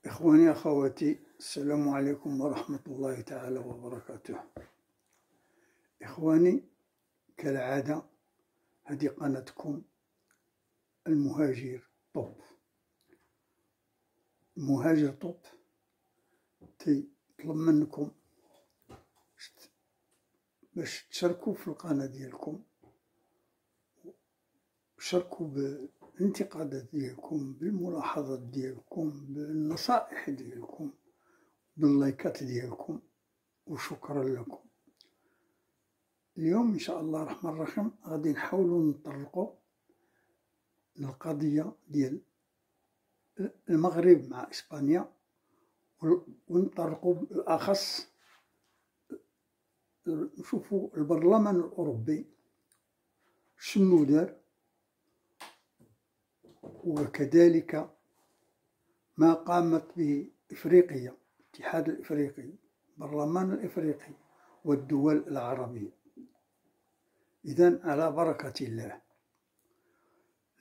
إخواني أخواتي، السلام عليكم ورحمة الله تعالى وبركاته. إخواني، كالعادة هذه قناتكم المهاجر توب. المهاجر توب تطلب منكم باش تشاركوا في القناة ديالكم، شاركوا بالانتقادات ديالكم، بالملاحظات ديالكم، بالنصائح ديالكم، باللايكات ديالكم، وشكرا لكم. اليوم إن شاء الله الرحمن الرحيم غادي نحاولوا نطرقوا للقضية ديال المغرب مع إسبانيا، ونطرقوا بالأخص نشوفوا البرلمان الأوروبي شنو دار، وكذلك ما قامت به إفريقيا، الاتحاد الإفريقي، البرلمان الإفريقي والدول العربية. إذن على بركة الله،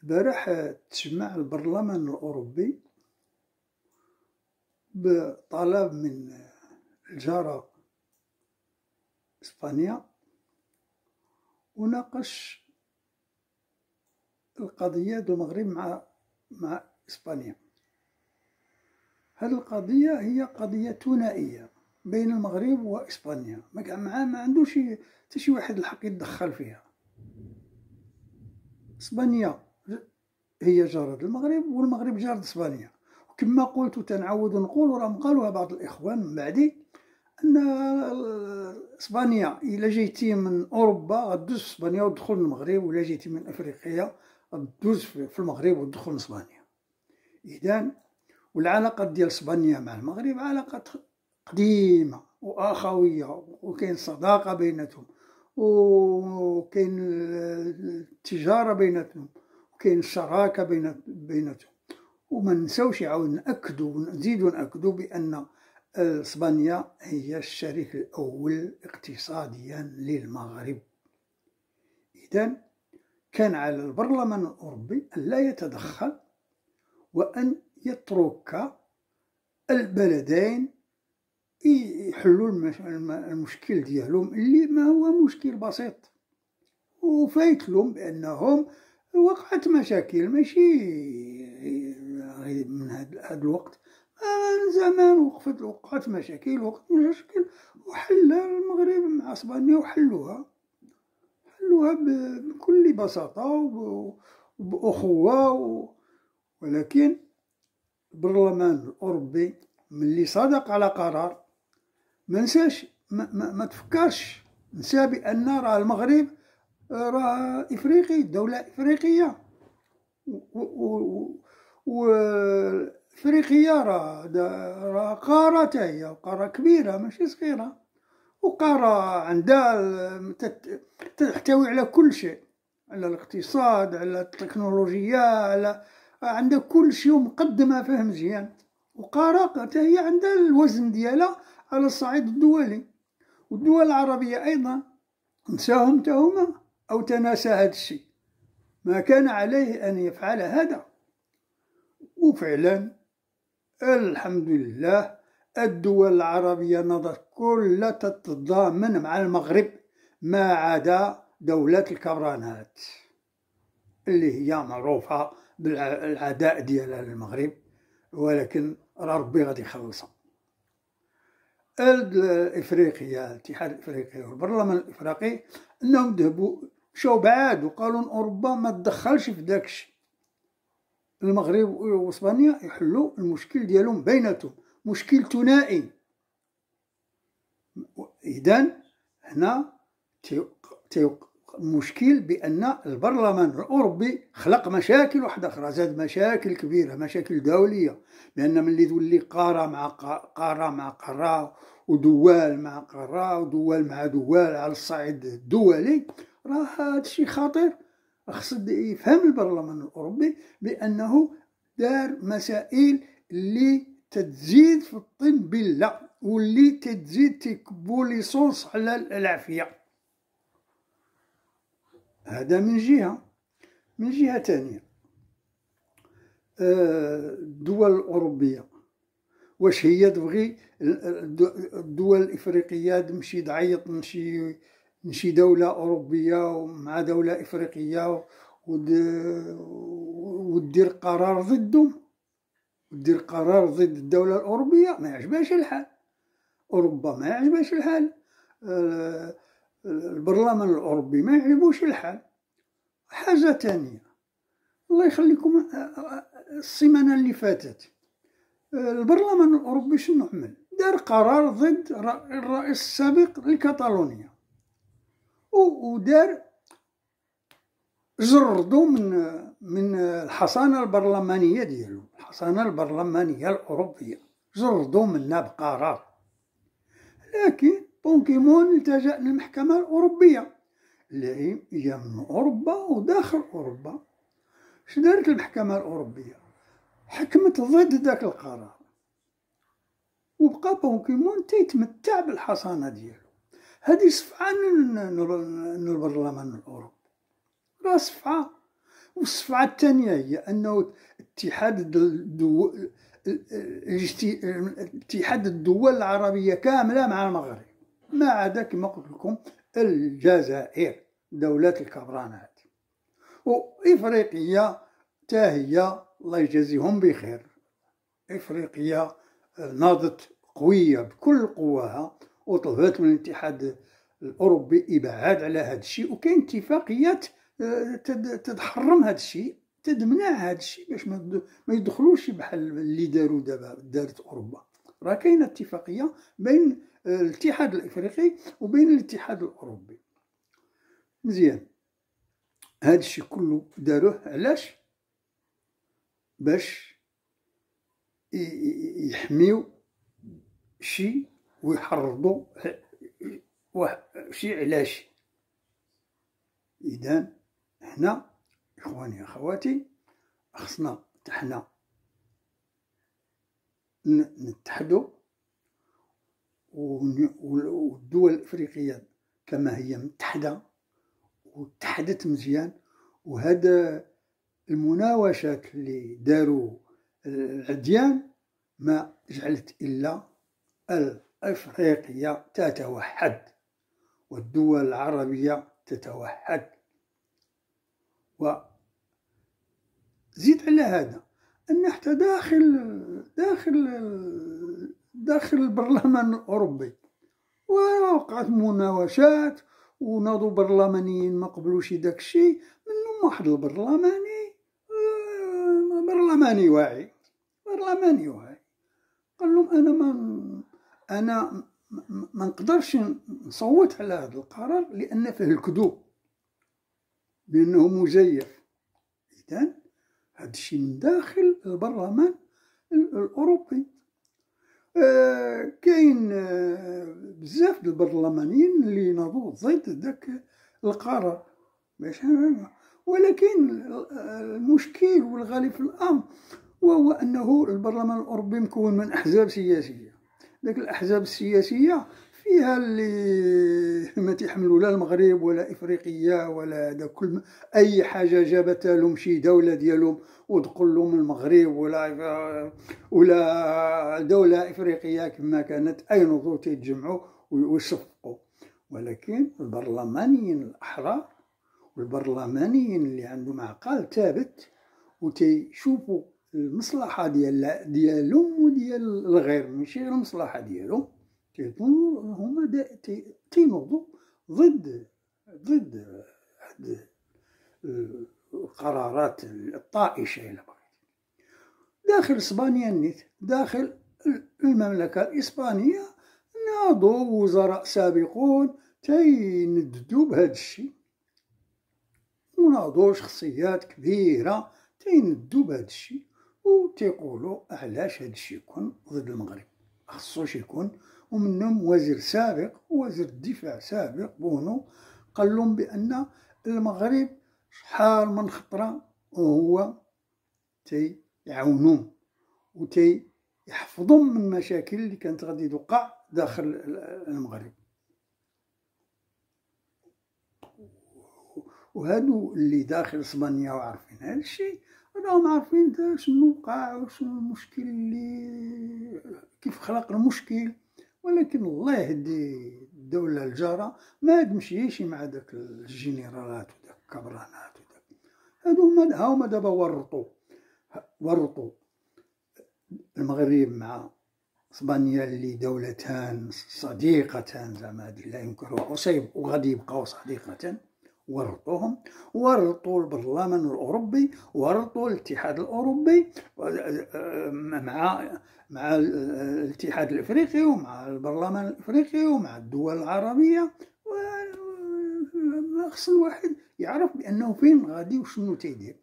البارح تجمع البرلمان الأوروبي بطلب من الجارة إسبانيا، وناقش القضية ديال المغرب مع إسبانيا. هذه القضية هي قضية ثنائية بين المغرب وإسبانيا، ما عندوش حتى شي واحد الحق يتدخل فيها. إسبانيا هي جارة المغرب، والمغرب جارة إسبانيا. وكما قلت وتنعود نقول، وراهم قالوها بعض الإخوان من بعدي، أن إسبانيا إلا جيتي من أوروبا غدوز في إسبانيا وتدخل المغرب، وإلا جيتي من أفريقيا غدوز في المغرب وتدخل إسبانيا. إذن والعلاقات ديال إسبانيا مع المغرب علاقات قديمة وأخوية، وكاين صداقة بيناتهم، وكاين التجارة بيناتهم، وكاين الشراكة بيناتهم. وما نساوش عاود نأكدوا ونزيدوا نأكدوا بأن إسبانيا هي الشريك الأول اقتصاديا للمغرب. إذن كان على البرلمان الأوروبي أن لا يتدخل، وأن يترك البلدين يحلوا المشكل ديالهم، اللي ما هو مشكل بسيط، وفايت لهم بأنهم وقعت مشاكل ماشي من هذا الوقت، من زمان وقعت مشاكل وحلها المغرب مع إسبانيا، وحلوها بكل بساطة وبأخوة. ولكن البرلمان الأوروبي ملي صادق على قرار ما نساش، ما تفكرش نسى بأن راه المغرب راه إفريقي، دولة إفريقية، وإفريقيا راه قارة، هي قارة كبيرة ماشي صغيرة، وقارة عندها تحتوي على كل شيء، على الاقتصاد، على التكنولوجيا، عندها كل شيء ومقدمة فيه مزيان. وقارة هي عندها الوزن ديالها على الصعيد الدولي، والدول العربية أيضا نساهم تهما أو تناسى هذا الشيء. ما كان عليه أن يفعل هذا، وفعلا الحمد لله الدول العربية نظرت كلها تتضامن مع المغرب، ما عدا دولة الكبرانات اللي هي معروفة بالعداء ديالها للمغرب، ولكن ربي غادي يخلصها. الإفريقيا، الاتحاد الإفريقي والبرلمان الإفريقي، أنهم ذهبوا مشاو بعاد وقالوا أوروبا ما تدخلش في داكشي، المغرب وإسبانيا يحلوا المشكل ديالهم بيناتهم، مشكل ثنائي. إذن هنا مشكل بأن البرلمان الأوروبي خلق مشاكل واحدة أخرى، زاد مشاكل كبيرة، مشاكل دولية، لأن ملي تولي قارة مع قارة ودول مع قارة ودول مع دول على الصعيد الدولي، راه هادشي خطير. خص يفهم البرلمان الأوروبي بأنه دار مسائل اللي تتزيد في الطين بلة، واللي تتزيد تكبو ليسونس على العافية. هذا من جهة. من جهة ثانية، الدول الأوروبية واش هي تبغي الدول الافريقيه تمشي تعيط نشي دوله اوروبيه مع دوله افريقيه ودير قرار ضدهم، ودير قرار ضد الدوله الاوروبيه؟ ما يعجبهاش الحال. اوروبا ما يعجبهاش الحال، البرلمان الاوروبي ما يعجبوش الحال. حاجه تانية، الله يخليكم، السيمانه اللي فاتت البرلمان الاوروبي شنو عمل؟ دار قرار ضد الرئيس السابق لكاتالونيا، ودار جردو من الحصانه البرلمانيه ديالو، الحصانه البرلمانيه الاوروبيه جردو منها بقرار. لكن بون كيمون التجأ للمحكمه الاوروبيه اللي هي من اوروبا وداخل اوروبا. اش دارت المحكمه الاوروبيه؟ حكمت ضد ذاك القرار، وبقى بونكيمون تيتمتع بالحصانه ديالو. هذه صفعه من البرلمان الاوروبي، راه صفعه. والصفعه الثانيه هي انه اتحاد الدول العربيه كامله مع المغرب، ما عدا كما قلت لكم الجزائر، دولة الكبرانات، وإفريقيا تاهي الله يجازيهم بخير. إفريقيا ناضت قوية بكل قواها وطلبت من الاتحاد الأوروبي إبعاد على هذا الشيء، وكاين اتفاقيات تحرم هذا الشيء، تمنع هذا الشيء باش ما يدخلوش بحال اللي داروا دابا دارت أوروبا. راه كاينه اتفاقية بين الاتحاد الإفريقي وبين الاتحاد الأوروبي. مزيان، هذا الشيء كله داروه علاش؟ باش يحميو شي ويحرضوا شي على شي. إذن هنا إخواني أخواتي خصنا حنا نتحدوا، والدول الإفريقية كما هي متحدة واتحدت مزيان. وهذا المناوشات اللي داروا العديان ما جعلت إلا الإفريقية تتوحد والدول العربية تتوحد. وزيد على هذا أن حتى داخل البرلمان الأوروبي وقعت مناوشات، وناضوا برلمانيين ما قبلوش داك الشيء. منهم واحد برلماني واعي قال لهم انا ما نقدرش نصوت على هذا القرار لان فيه الكذوب، لانه مزيف. اذن هذا الشيء من داخل البرلمان الاوروبي. كاين بزاف د البرلمانيين اللي ناضوا ضد ذاك القرار، ولكن المشكل والغالب في الامر وهو انه البرلمان الاوروبي مكون من احزاب سياسيه. ذاك الاحزاب السياسيه فيها اللي ما تيحملوا لا المغرب ولا افريقيا ولا هذا كل اي حاجه جابت لهم شي دوله ديالهم ودخل لهم المغرب ولا دوله افريقيه كما كانت، اي نضو تيتجمعوا ويصفقوا. ولكن البرلمانيين الاحرار والبرلمانيين اللي عندهم عقل ثابت وتيشوفوا المصلحه ديالهم وديال الغير، ماشي المصلحه ديالهم، هما تينوضوا ضد القرارات الطائشه الى بغيت. داخل اسبانيا نيت، داخل المملكه الاسبانيه ناضوا وزراء سابقون تينددوا بهذا الشيء، وناضوا شخصيات كبيره تينددوا بهذا الشيء وتيقولوا علاش هذا الشيء يكون ضد المغرب، خصوش يكون. ومنهم وزير سابق ووزير الدفاع سابق بونو قال لهم بان المغرب شحال من خطره وهو تيعاونهم وتيحفظهم من مشاكل اللي كانت غادي توقع داخل المغرب. وهادو اللي داخل اسبانيا وعارفين هذا الشيء راهم عارفين شنو وقع وشنو المشكل اللي كيف خلق المشكل. ولكن الله يهدي الدولة الجارة ما تمشيش مع داك الجنرالات وداك الكبرانات وداك هاهما دابا ورطوا المغرب مع اسبانيا اللي دولتان صديقتان زعما لا ينكر وغادي يبقاو صديقتان. ورطوا البرلمان الأوروبي، ورطوا الاتحاد الأوروبي مع الاتحاد الإفريقي ومع البرلمان الإفريقي ومع الدول العربية. خص الواحد يعرف بأنه فين غادي وشنو تيدير.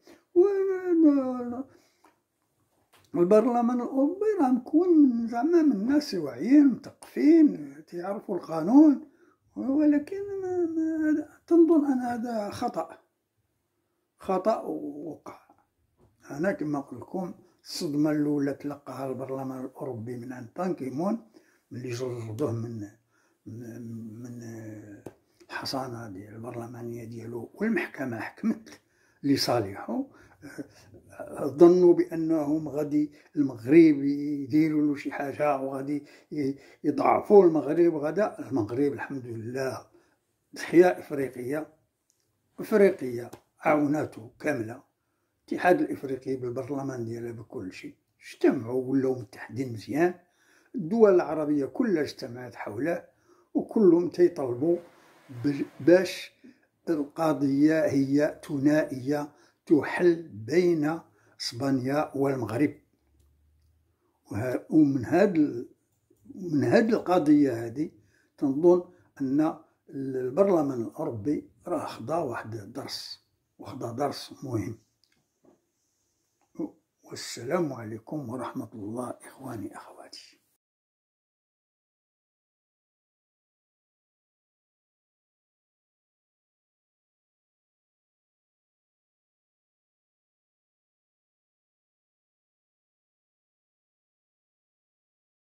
البرلمان الأوروبي راه مكون زعما من ناس واعيين مثقفين تيعرفوا القانون، ولكن تنظن أن هذا خطأ وقع. أنا كما قلت لكم الصدمة الأولى تلقاها البرلمان الأوروبي من عند بان كي مون ملي جردوه من الحصانة ديال البرلمانية ديالو، والمحكمة حكمت لصالحه. ظنوا بأنهم غادي المغرب يديروا له شي حاجة وغادي يضعفوا المغرب. غدا المغرب الحمد لله ضحية إفريقية عاوناته كاملة. الاتحاد الإفريقي بالبرلمان ديالها بكل شيء اجتمعوا ولاو متحدين مزيان. الدول العربية كلها اجتمعت حوله وكلهم تيطلبوا باش القضية هي ثنائية تحل بين اسبانيا والمغرب. ومن هاد القضية هذه تنظن أن البرلمان الأوروبي راه خدا واحد درس مهم. والسلام عليكم ورحمة الله إخواني أخواتي.